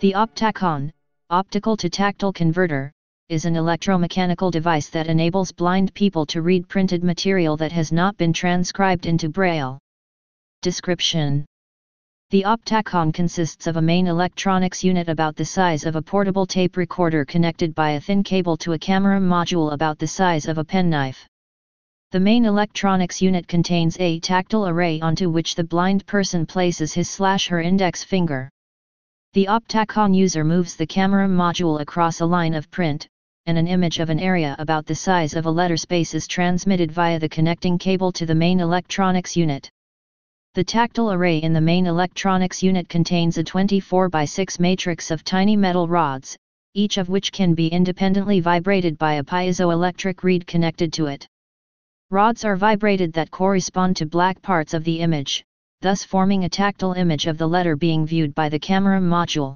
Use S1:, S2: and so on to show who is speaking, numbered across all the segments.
S1: The Optacon, optical to tactile converter, is an electromechanical device that enables blind people to read printed material that has not been transcribed into Braille. Description: the Optacon consists of a main electronics unit about the size of a portable tape recorder connected by a thin cable to a camera module about the size of a penknife. The main electronics unit contains a tactile array onto which the blind person places his/her index finger. The Optacon user moves the camera module across a line of print, and an image of an area about the size of a letter space is transmitted via the connecting cable to the main electronics unit. The tactile array in the main electronics unit contains a 24 by 6 matrix of tiny metal rods, each of which can be independently vibrated by a piezoelectric reed connected to it. Rods are vibrated that correspond to black parts of the image, thus forming a tactile image of the letter being viewed by the camera module.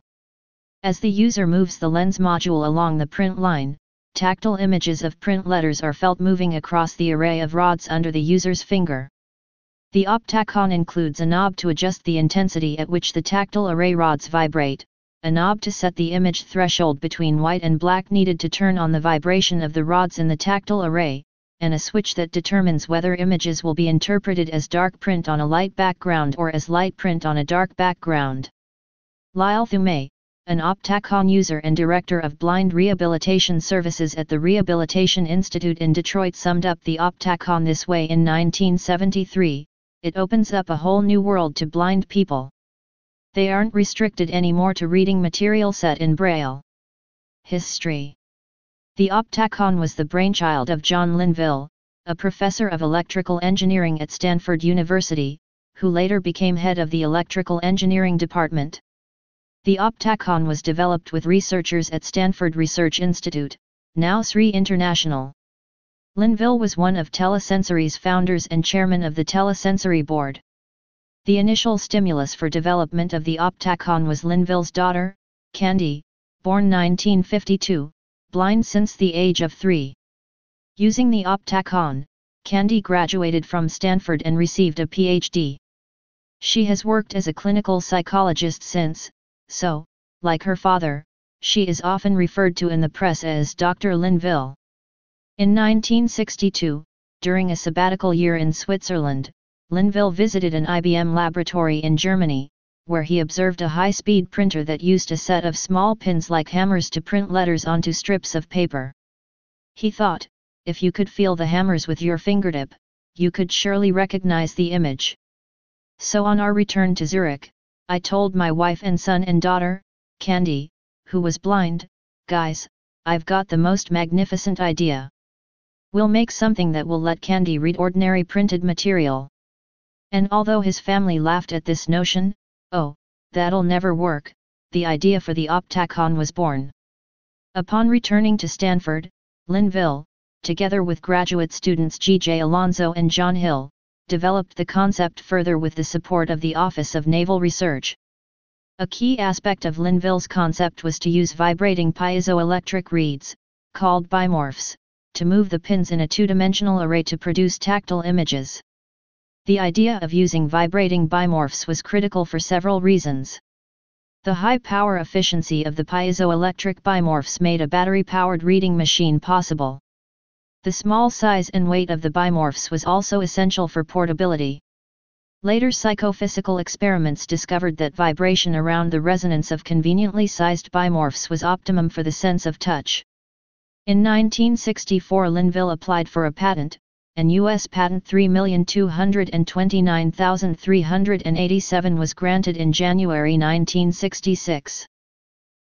S1: As the user moves the lens module along the print line, tactile images of print letters are felt moving across the array of rods under the user's finger. The Optacon includes a knob to adjust the intensity at which the tactile array rods vibrate, a knob to set the image threshold between white and black needed to turn on the vibration of the rods in the tactile array, and a switch that determines whether images will be interpreted as dark print on a light background or as light print on a dark background. Lyle Thume, an Optacon user and director of blind rehabilitation services at the Rehabilitation Institute in Detroit, summed up the Optacon this way in 1973: "It opens up a whole new world to blind people. They aren't restricted anymore to reading material set in Braille." History: the Optacon was the brainchild of John Linville, a professor of electrical engineering at Stanford University, who later became head of the electrical engineering department. The Optacon was developed with researchers at Stanford Research Institute, now SRI International. Linville was one of Telesensory's founders and chairman of the Telesensory board. The initial stimulus for development of the Optacon was Linville's daughter, Candy, born 1952, blind since the age of 3. Using the Optacon, Candy graduated from Stanford and received a Ph.D. She has worked as a clinical psychologist since, so, like her father, she is often referred to in the press as Dr. Linville. In 1962, during a sabbatical year in Switzerland, Linville visited an IBM laboratory in Germany, where he observed a high-speed printer that used a set of small pins like hammers to print letters onto strips of paper. He thought, if you could feel the hammers with your fingertip, you could surely recognize the image. So on our return to Zurich, I told my wife and son and daughter, Candy, who was blind, "Guys, I've got the most magnificent idea. We'll make something that will let Candy read ordinary printed material." And although his family laughed at this notion, "Oh, that'll never work," the idea for the Optacon was born. Upon returning to Stanford, Linville, together with graduate students G.J. Alonso and John Hill, developed the concept further with the support of the Office of Naval Research. A key aspect of Linville's concept was to use vibrating piezoelectric reeds, called bimorphs, to move the pins in a two-dimensional array to produce tactile images. The idea of using vibrating bimorphs was critical for several reasons. The high power efficiency of the piezoelectric bimorphs made a battery-powered reading machine possible. The small size and weight of the bimorphs was also essential for portability. Later psychophysical experiments discovered that vibration around the resonance of conveniently sized bimorphs was optimum for the sense of touch. In 1964, Linville applied for a patent, and U.S. Patent 3,229,387 was granted in January 1966.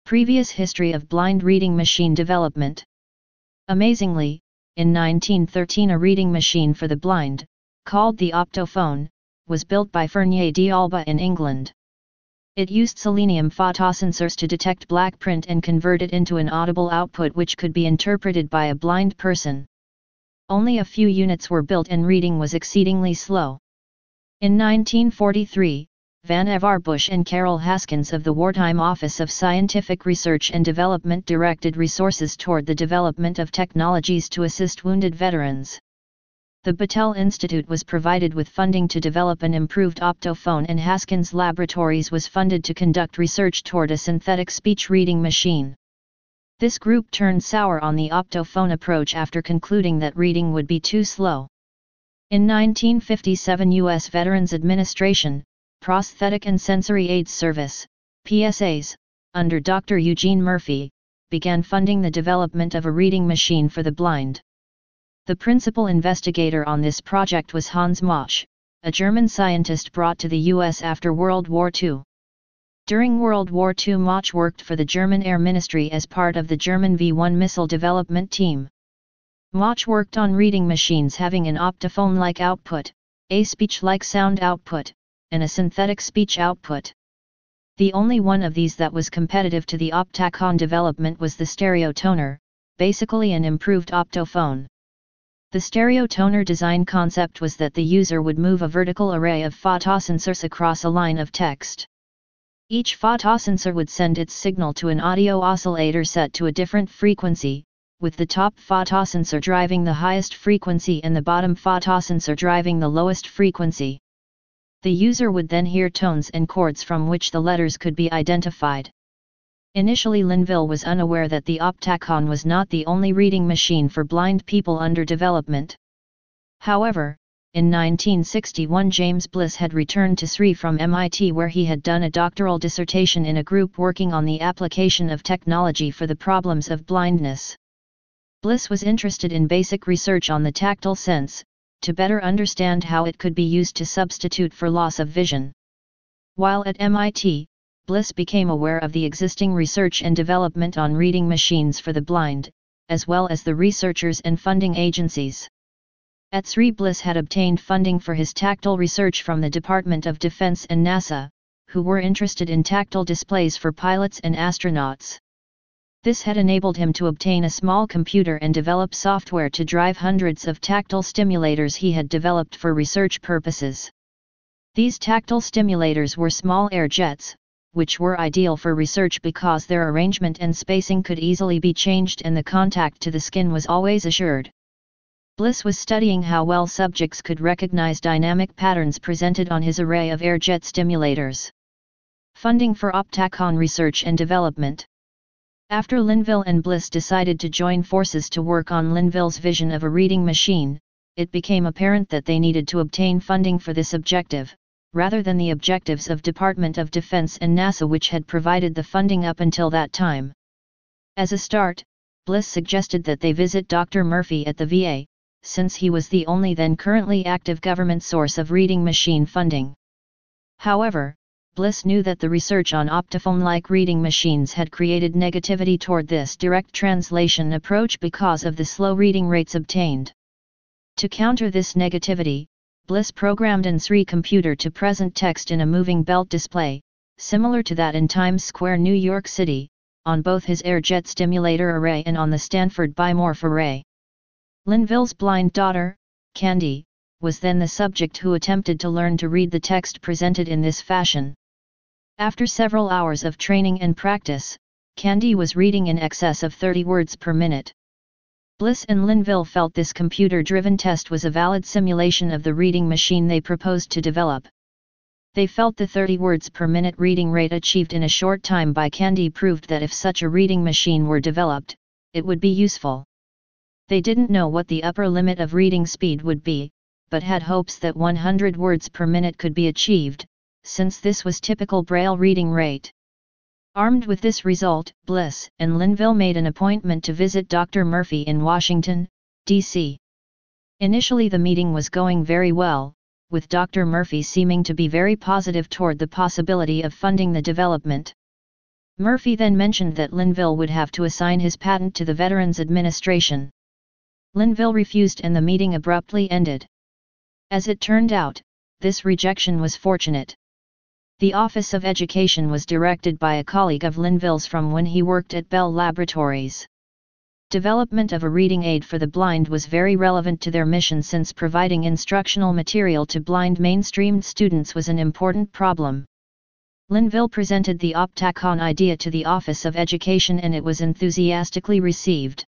S1: Previous history of blind reading machine development. Amazingly, in 1913 a reading machine for the blind, called the Optophone, was built by Fournier d'Alba in England. It used selenium photosensors to detect black print and convert it into an audible output which could be interpreted by a blind person. Only a few units were built and reading was exceedingly slow. In 1943, Vannevar Bush and Carol Haskins of the Wartime Office of Scientific Research and Development directed resources toward the development of technologies to assist wounded veterans. The Battelle Institute was provided with funding to develop an improved optophone, and Haskins Laboratories was funded to conduct research toward a synthetic speech reading machine. This group turned sour on the optophone approach after concluding that reading would be too slow. In 1957, U.S. Veterans Administration, Prosthetic and Sensory Aids Service, PSAs, under Dr. Eugene Murphy, began funding the development of a reading machine for the blind. The principal investigator on this project was Hans Mauch, a German scientist brought to the U.S. after World War II. During World War II, Mauch worked for the German Air Ministry as part of the German V-1 missile development team. Mauch worked on reading machines having an optophone-like output, a speech-like sound output, and a synthetic speech output. The only one of these that was competitive to the Optacon development was the stereotoner, basically an improved optophone. The stereotoner design concept was that the user would move a vertical array of photosensors across a line of text. Each photosensor would send its signal to an audio oscillator set to a different frequency, with the top photosensor driving the highest frequency and the bottom photosensor driving the lowest frequency. The user would then hear tones and chords from which the letters could be identified. Initially, Linville was unaware that the Optacon was not the only reading machine for blind people under development. However, in 1961 James Bliss had returned to SRI from MIT, where he had done a doctoral dissertation in a group working on the application of technology for the problems of blindness. Bliss was interested in basic research on the tactile sense, to better understand how it could be used to substitute for loss of vision. While at MIT, Bliss became aware of the existing research and development on reading machines for the blind, as well as the researchers and funding agencies. At SRI, Bliss had obtained funding for his tactile research from the Department of Defense and NASA, who were interested in tactile displays for pilots and astronauts. This had enabled him to obtain a small computer and develop software to drive hundreds of tactile stimulators he had developed for research purposes. These tactile stimulators were small air jets, which were ideal for research because their arrangement and spacing could easily be changed and the contact to the skin was always assured. Bliss was studying how well subjects could recognize dynamic patterns presented on his array of air jet stimulators. Funding for Optacon research and development. After Linville and Bliss decided to join forces to work on Linville's vision of a reading machine, it became apparent that they needed to obtain funding for this objective, rather than the objectives of Department of Defense and NASA, which had provided the funding up until that time. As a start, Bliss suggested that they visit Dr. Murphy at the VA, since he was the only then currently active government source of reading machine funding. However, Bliss knew that the research on optophone-like reading machines had created negativity toward this direct translation approach because of the slow reading rates obtained. To counter this negativity, Bliss programmed an SRI computer to present text in a moving belt display, similar to that in Times Square, New York City, on both his air-jet stimulator array and on the Stanford Bimorph array. Linville's blind daughter, Candy, was then the subject who attempted to learn to read the text presented in this fashion. After several hours of training and practice, Candy was reading in excess of 30 words per minute. Bliss and Linville felt this computer-driven test was a valid simulation of the reading machine they proposed to develop. They felt the 30 words per minute reading rate achieved in a short time by Candy proved that if such a reading machine were developed, it would be useful. They didn't know what the upper limit of reading speed would be, but had hopes that 100 words per minute could be achieved, since this was typical Braille reading rate. Armed with this result, Bliss and Linville made an appointment to visit Dr. Murphy in Washington, D.C. Initially the meeting was going very well, with Dr. Murphy seeming to be very positive toward the possibility of funding the development. Murphy then mentioned that Linville would have to assign his patent to the Veterans Administration. Linville refused and the meeting abruptly ended. As it turned out, this rejection was fortunate. The Office of Education was directed by a colleague of Linville's from when he worked at Bell Laboratories. Development of a reading aid for the blind was very relevant to their mission, since providing instructional material to blind mainstreamed students was an important problem. Linville presented the Optacon idea to the Office of Education and it was enthusiastically received.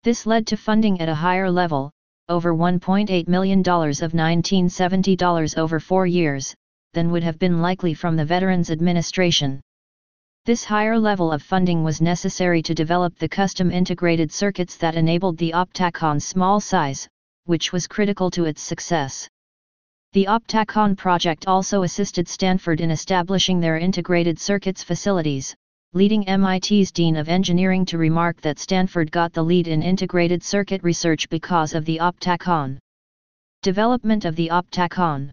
S1: This led to funding at a higher level, over $1.8 million of $1970 over 4 years, than would have been likely from the Veterans Administration. This higher level of funding was necessary to develop the custom integrated circuits that enabled the Optacon's small size, which was critical to its success. The Optacon project also assisted Stanford in establishing their integrated circuits facilities, leading MIT's Dean of Engineering to remark that Stanford got the lead in integrated circuit research because of the Optacon. Development of the Optacon.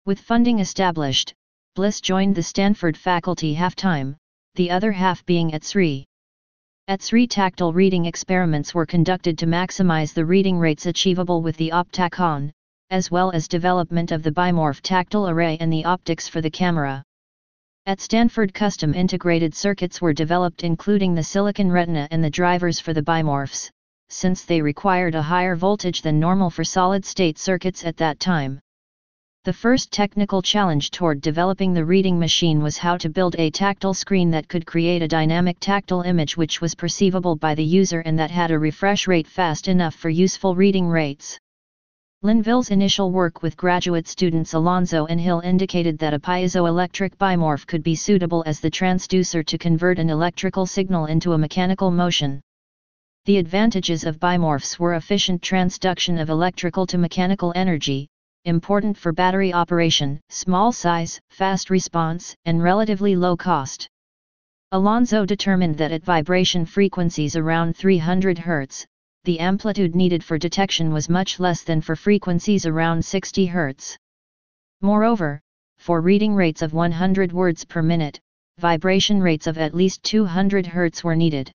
S1: With funding established, Bliss joined the Stanford faculty half-time, the other half being at SRI. At SRI, tactile reading experiments were conducted to maximize the reading rates achievable with the Optacon, as well as development of the bimorph tactile array and the optics for the camera. At Stanford, custom integrated circuits were developed including the silicon retina and the drivers for the bimorphs, since they required a higher voltage than normal for solid-state circuits at that time. The first technical challenge toward developing the reading machine was how to build a tactile screen that could create a dynamic tactile image which was perceivable by the user and that had a refresh rate fast enough for useful reading rates. Linville's initial work with graduate students Alonzo and Hill indicated that a piezoelectric bimorph could be suitable as the transducer to convert an electrical signal into a mechanical motion. The advantages of bimorphs were efficient transduction of electrical to mechanical energy, important for battery operation, small size, fast response, and relatively low cost. Alonzo determined that at vibration frequencies around 300 Hz, the amplitude needed for detection was much less than for frequencies around 60 Hz. Moreover, for reading rates of 100 words per minute, vibration rates of at least 200 Hz were needed.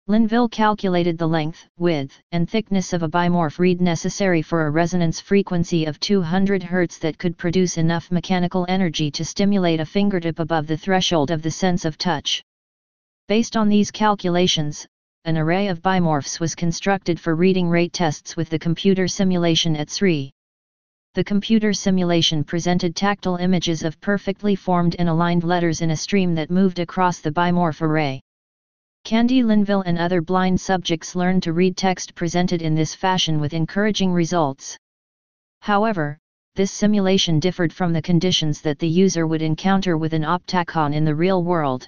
S1: Linville calculated the length, width, and thickness of a bimorph reed necessary for a resonance frequency of 200 Hz that could produce enough mechanical energy to stimulate a fingertip above the threshold of the sense of touch. Based on these calculations, an array of bimorphs was constructed for reading rate tests with the computer simulation at SRI. The computer simulation presented tactile images of perfectly formed and aligned letters in a stream that moved across the bimorph array. Candy Linville and other blind subjects learned to read text presented in this fashion with encouraging results. However, this simulation differed from the conditions that the user would encounter with an Optacon in the real world.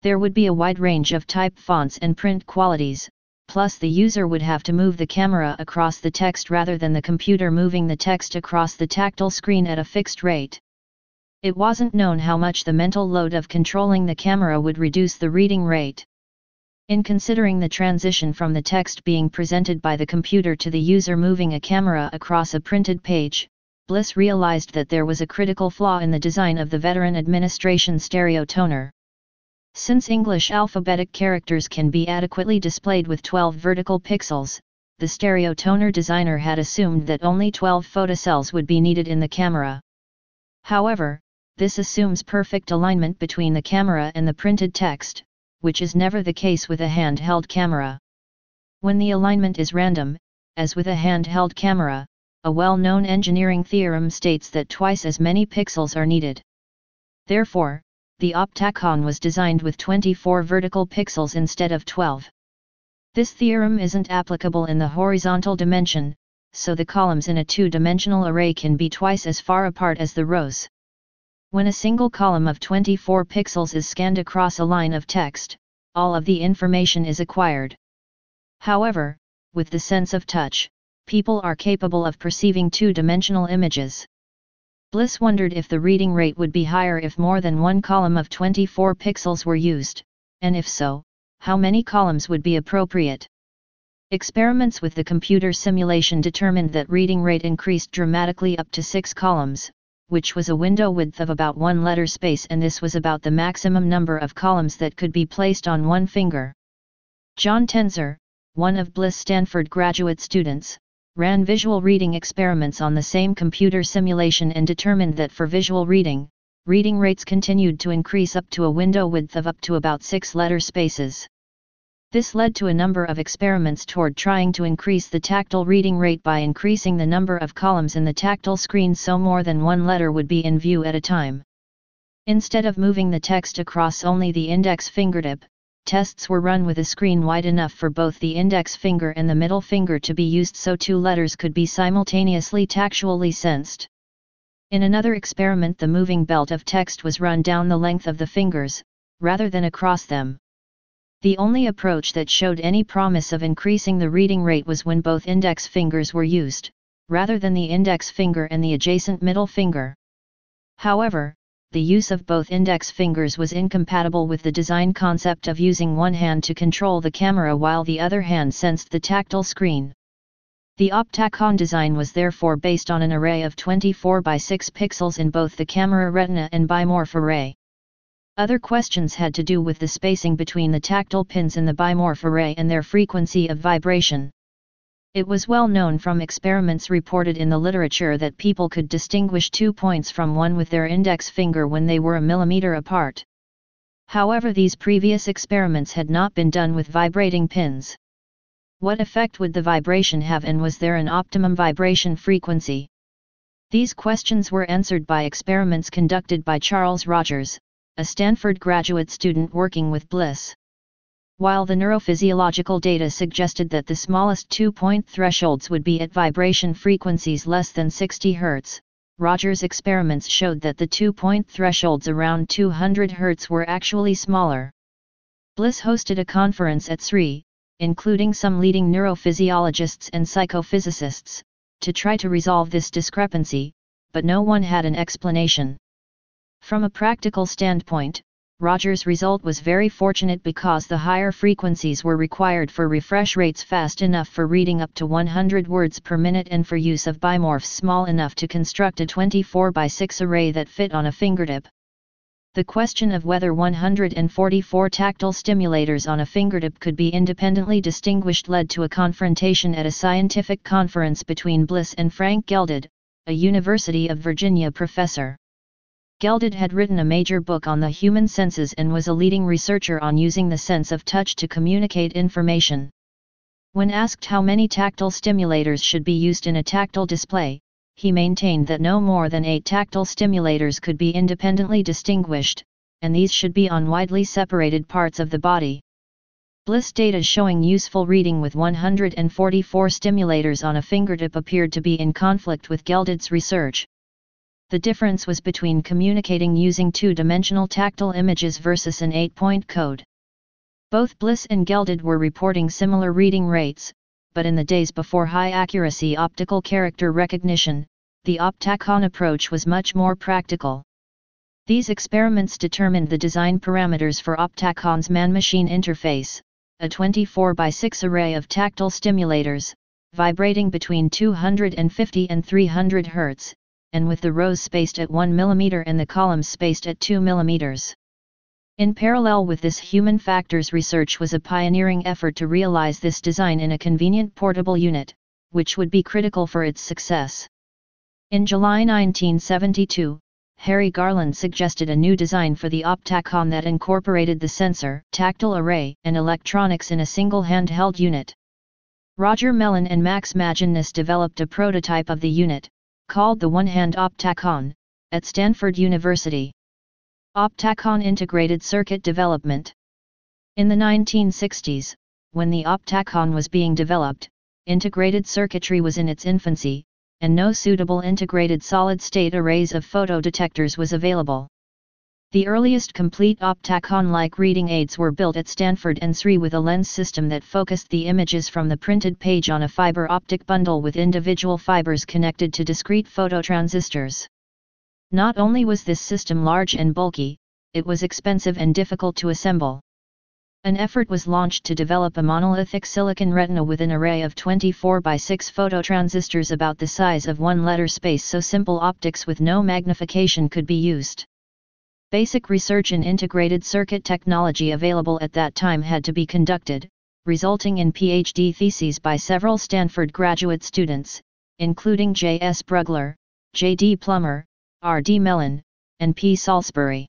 S1: There would be a wide range of type fonts and print qualities, plus the user would have to move the camera across the text rather than the computer moving the text across the tactile screen at a fixed rate. It wasn't known how much the mental load of controlling the camera would reduce the reading rate. In considering the transition from the text being presented by the computer to the user moving a camera across a printed page, Bliss realized that there was a critical flaw in the design of the Veteran Administration stereotoner. Since English alphabetic characters can be adequately displayed with 12 vertical pixels, the stereotoner designer had assumed that only 12 photocells would be needed in the camera. However, this assumes perfect alignment between the camera and the printed text, which is never the case with a handheld camera. When the alignment is random, as with a handheld camera, a well-known engineering theorem states that twice as many pixels are needed. Therefore, the Optacon was designed with 24 vertical pixels instead of 12. This theorem isn't applicable in the horizontal dimension, so the columns in a two-dimensional array can be twice as far apart as the rows. When a single column of 24 pixels is scanned across a line of text, all of the information is acquired. However, with the sense of touch, people are capable of perceiving two-dimensional images. Bliss wondered if the reading rate would be higher if more than one column of 24 pixels were used, and if so, how many columns would be appropriate. Experiments with the computer simulation determined that reading rate increased dramatically up to 6 columns, which was a window width of about 1 letter space, and this was about the maximum number of columns that could be placed on one finger. John Tenzer, one of Bliss Stanford graduate students, ran visual reading experiments on the same computer simulation and determined that for visual reading, reading rates continued to increase up to a window width of up to about 6 letter spaces. This led to a number of experiments toward trying to increase the tactile reading rate by increasing the number of columns in the tactile screen so more than one letter would be in view at a time. Instead of moving the text across only the index fingertip, Tests were run with a screen wide enough for both the index finger and the middle finger to be used so two letters could be simultaneously tactually sensed. In another experiment, the moving belt of text was run down the length of the fingers, rather than across them. The only approach that showed any promise of increasing the reading rate was when both index fingers were used, rather than the index finger and the adjacent middle finger. However, the use of both index fingers was incompatible with the design concept of using one hand to control the camera while the other hand sensed the tactile screen. The Optacon design was therefore based on an array of 24 by 6 pixels in both the camera retina and bimorph array. Other questions had to do with the spacing between the tactile pins in the bimorph array and their frequency of vibration. It was well known from experiments reported in the literature that people could distinguish 2 points from one with their index finger when they were a millimeter apart. However, these previous experiments had not been done with vibrating pins. What effect would the vibration have, and was there an optimum vibration frequency? These questions were answered by experiments conducted by Charles Rogers, a Stanford graduate student working with Bliss. While the neurophysiological data suggested that the smallest 2-point thresholds would be at vibration frequencies less than 60 Hz, Rogers' experiments showed that the 2-point thresholds around 200 Hz were actually smaller. Bliss hosted a conference at SRI, including some leading neurophysiologists and psychophysicists, to try to resolve this discrepancy, but no one had an explanation. From a practical standpoint, Rogers' result was very fortunate because the higher frequencies were required for refresh rates fast enough for reading up to 100 words per minute and for use of bimorphs small enough to construct a 24 by 6 array that fit on a fingertip. The question of whether 144 tactile stimulators on a fingertip could be independently distinguished led to a confrontation at a scientific conference between Bliss and Frank Gelded, a University of Virginia professor. Gelded had written a major book on the human senses and was a leading researcher on using the sense of touch to communicate information. When asked how many tactile stimulators should be used in a tactile display, he maintained that no more than 8 tactile stimulators could be independently distinguished, and these should be on widely separated parts of the body. Bliss data showing useful reading with 144 stimulators on a fingertip appeared to be in conflict with Gelded's research. The difference was between communicating using 2-dimensional tactile images versus an 8-point code. Both Bliss and Gelded were reporting similar reading rates, but in the days before high-accuracy optical character recognition, the Optacon approach was much more practical. These experiments determined the design parameters for Optacon's man-machine interface, a 24 by 6 array of tactile stimulators, vibrating between 250 and 300 Hz, and with the rows spaced at 1 mm and the columns spaced at 2 mm. In parallel with this, human factors research was a pioneering effort to realize this design in a convenient portable unit, which would be critical for its success. In July 1972, Harry Garland suggested a new design for the Optacon that incorporated the sensor, tactile array, and electronics in a single handheld unit. Roger Mellon and Max Maginnis developed a prototype of the unit, called the One-Hand Optacon, at Stanford University. Optacon integrated circuit development. In the 1960s, when the Optacon was being developed, integrated circuitry was in its infancy, and no suitable integrated solid-state arrays of photodetectors was available. The earliest complete Optacon-like reading aids were built at Stanford and SRI with a lens system that focused the images from the printed page on a fiber optic bundle with individual fibers connected to discrete phototransistors. Not only was this system large and bulky, it was expensive and difficult to assemble. An effort was launched to develop a monolithic silicon retina with an array of 24 by 6 phototransistors about the size of one letter space so simple optics with no magnification could be used. Basic research in integrated circuit technology available at that time had to be conducted, resulting in PhD theses by several Stanford graduate students, including J. S. Brugler, J. D. Plummer, R. D. Mellon, and P. Salisbury.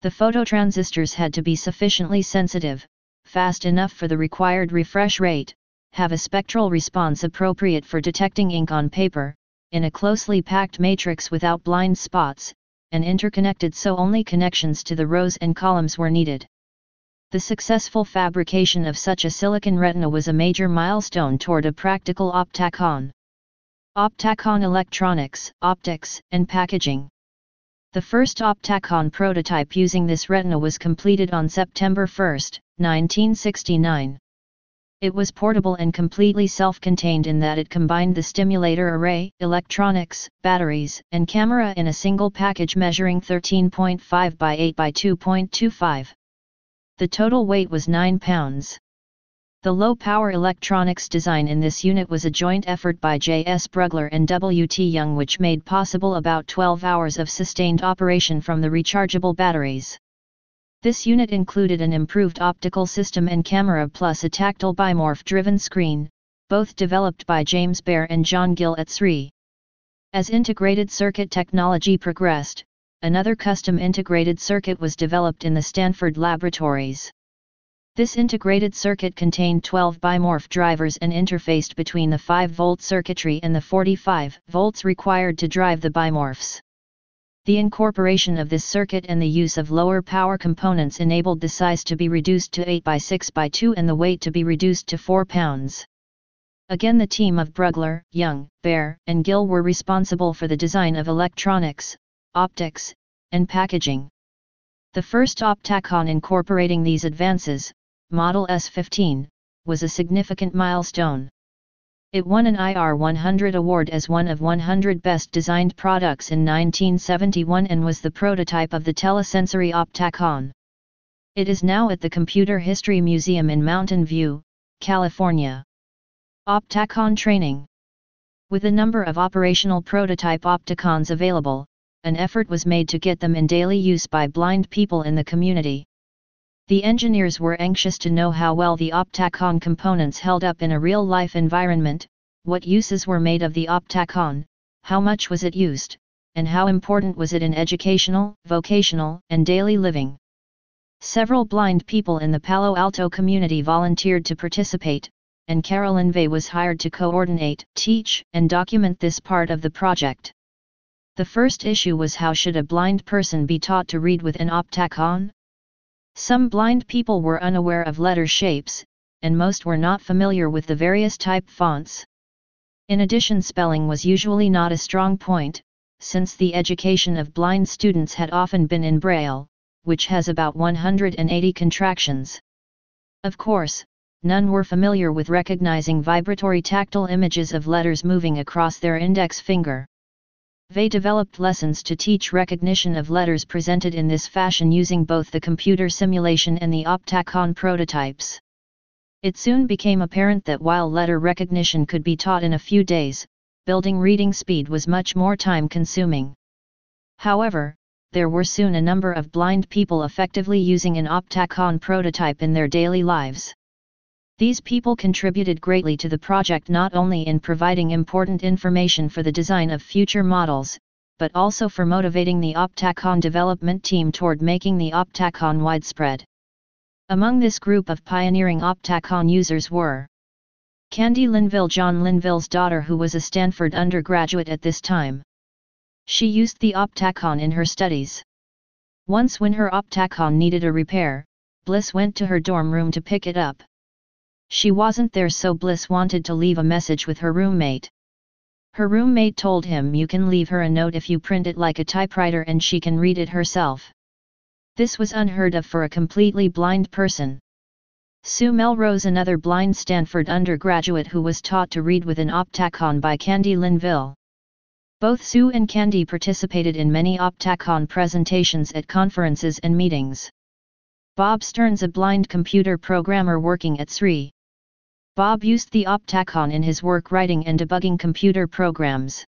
S1: The phototransistors had to be sufficiently sensitive, fast enough for the required refresh rate, have a spectral response appropriate for detecting ink on paper, in a closely packed matrix without blind spots, and interconnected so only connections to the rows and columns were needed. The successful fabrication of such a silicon retina was a major milestone toward a practical Optacon. Optacon electronics, optics, and packaging. The first Optacon prototype using this retina was completed on September 1, 1969. It was portable and completely self-contained in that it combined the stimulator array, electronics, batteries, and camera in a single package measuring 13.5 by 8 by 2.25. The total weight was 9 pounds. The low-power electronics design in this unit was a joint effort by J.S. Brugler and W.T. Young, which made possible about 12 hours of sustained operation from the rechargeable batteries. This unit included an improved optical system and camera plus a tactile bimorph-driven screen, both developed by James Baer and John Gill at SRI. As integrated circuit technology progressed, another custom integrated circuit was developed in the Stanford laboratories. This integrated circuit contained 12 bimorph drivers and interfaced between the 5-volt circuitry and the 45 volts required to drive the bimorphs. The incorporation of this circuit and the use of lower power components enabled the size to be reduced to 8 by 6 by 2 and the weight to be reduced to 4 pounds. Again, the team of Brugler, Young, Baer, and Gill were responsible for the design of electronics, optics, and packaging. The first Optacon incorporating these advances, Model S15, was a significant milestone. It won an IR 100 award as one of 100 best designed products in 1971 and was the prototype of the telesensory Optacon. It is now at the Computer History Museum in Mountain View, California. Optacon training. With a number of operational prototype Optacons available, an effort was made to get them in daily use by blind people in the community. The engineers were anxious to know how well the Optacon components held up in a real-life environment, what uses were made of the Optacon, how much was it used, and how important was it in educational, vocational, and daily living. Several blind people in the Palo Alto community volunteered to participate, and Carolyn Vey was hired to coordinate, teach, and document this part of the project. The first issue was how should a blind person be taught to read with an Optacon? Some blind people were unaware of letter shapes, and most were not familiar with the various type fonts. In addition, spelling was usually not a strong point, since the education of blind students had often been in Braille, which has about 180 contractions. Of course, none were familiar with recognizing vibratory tactile images of letters moving across their index finger. Vey developed lessons to teach recognition of letters presented in this fashion using both the computer simulation and the Optacon prototypes. It soon became apparent that while letter recognition could be taught in a few days, building reading speed was much more time-consuming. However, there were soon a number of blind people effectively using an Optacon prototype in their daily lives. These people contributed greatly to the project, not only in providing important information for the design of future models, but also for motivating the Optacon development team toward making the Optacon widespread. Among this group of pioneering Optacon users were Candy Linville, John Linville's daughter, who was a Stanford undergraduate at this time. She used the Optacon in her studies. Once when her Optacon needed a repair, Bliss went to her dorm room to pick it up. She wasn't there, so Bliss wanted to leave a message with her roommate. Her roommate told him, "You can leave her a note if you print it like a typewriter and she can read it herself." This was unheard of for a completely blind person. Sue Melrose, another blind Stanford undergraduate who was taught to read with an Optacon by Candy Linville. Both Sue and Candy participated in many Optacon presentations at conferences and meetings. Bob Stearns, a blind computer programmer working at SRI. Bob used the Optacon in his work writing and debugging computer programs.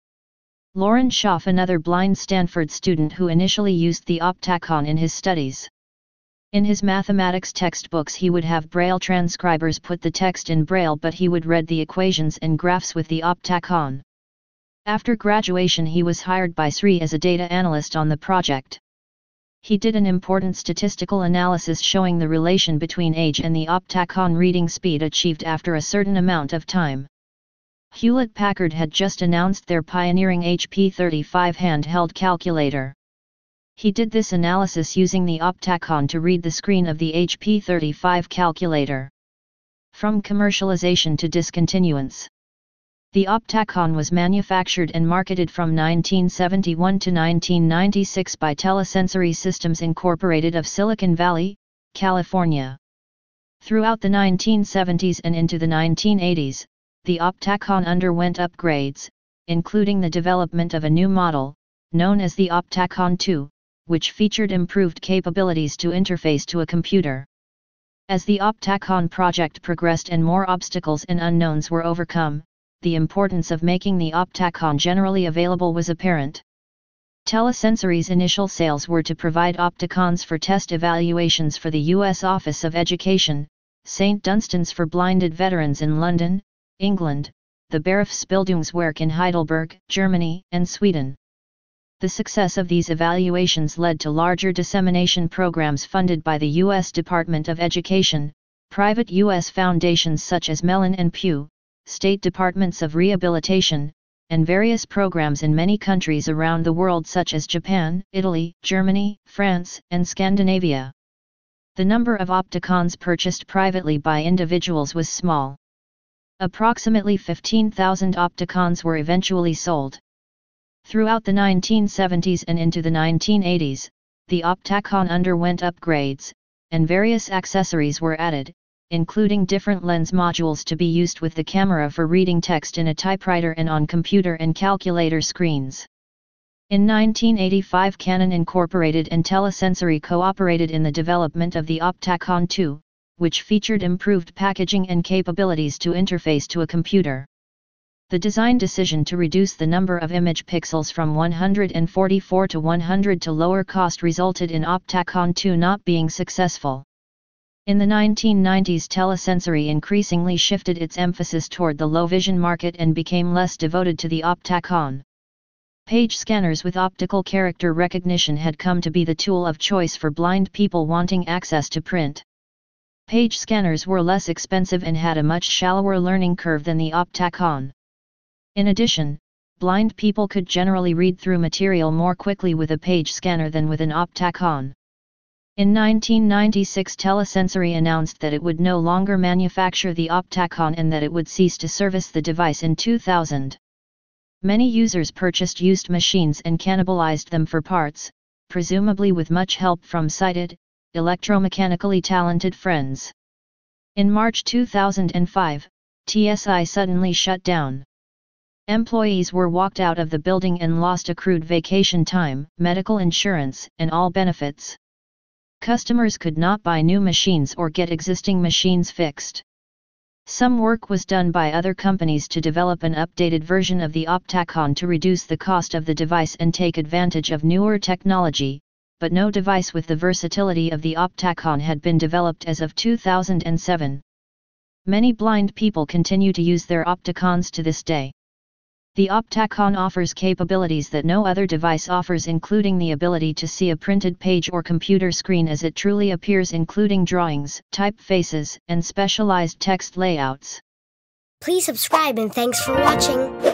S1: Loren Schaff, another blind Stanford student who initially used the Optacon in his studies. In his mathematics textbooks he would have Braille transcribers put the text in Braille, but he would read the equations and graphs with the Optacon. After graduation he was hired by SRI as a data analyst on the project. He did an important statistical analysis showing the relation between age and the Optacon reading speed achieved after a certain amount of time. Hewlett-Packard had just announced their pioneering HP 35 handheld calculator. He did this analysis using the Optacon to read the screen of the HP 35 calculator. From commercialization to discontinuance. The Optacon was manufactured and marketed from 1971 to 1996 by Telesensory Systems Incorporated of Silicon Valley, California. Throughout the 1970s and into the 1980s, the Optacon underwent upgrades, including the development of a new model, known as the Optacon II, which featured improved capabilities to interface to a computer. As the Optacon project progressed and more obstacles and unknowns were overcome, the importance of making the Optacon generally available was apparent. Telesensory's initial sales were to provide Optacons for test evaluations for the U.S. Office of Education, St. Dunstan's for blinded veterans in London, England, the Berufsbildungswerk in Heidelberg, Germany, and Sweden. The success of these evaluations led to larger dissemination programs funded by the U.S. Department of Education, private U.S. foundations such as Mellon and Pew, state departments of rehabilitation, and various programs in many countries around the world such as Japan, Italy, Germany, France, and Scandinavia. The number of Optacons purchased privately by individuals was small. Approximately 15,000 Optacons were eventually sold. Throughout the 1970s and into the 1980s, the Optacon underwent upgrades, and various accessories were added, including different lens modules to be used with the camera for reading text in a typewriter and on computer and calculator screens. In 1985, Canon Incorporated and Telesensory cooperated in the development of the Optacon II, which featured improved packaging and capabilities to interface to a computer. The design decision to reduce the number of image pixels from 144 to 100 to lower cost resulted in Optacon II not being successful. In the 1990s, Telesensory increasingly shifted its emphasis toward the low-vision market and became less devoted to the Optacon. Page scanners with optical character recognition had come to be the tool of choice for blind people wanting access to print. Page scanners were less expensive and had a much shallower learning curve than the Optacon. In addition, blind people could generally read through material more quickly with a page scanner than with an Optacon. In 1996, Telesensory announced that it would no longer manufacture the Optacon and that it would cease to service the device in 2000. Many users purchased used machines and cannibalized them for parts, presumably with much help from sighted, electromechanically talented friends. In March 2005, TSI suddenly shut down. Employees were walked out of the building and lost accrued vacation time, medical insurance, and all benefits. Customers could not buy new machines or get existing machines fixed. Some work was done by other companies to develop an updated version of the Optacon to reduce the cost of the device and take advantage of newer technology, but no device with the versatility of the Optacon had been developed as of 2007. Many blind people continue to use their Optacons to this day. The Optacon offers capabilities that no other device offers, including the ability to see a printed page or computer screen as it truly appears, including drawings, typefaces, and specialized text layouts.
S2: Please subscribe and thanks for watching.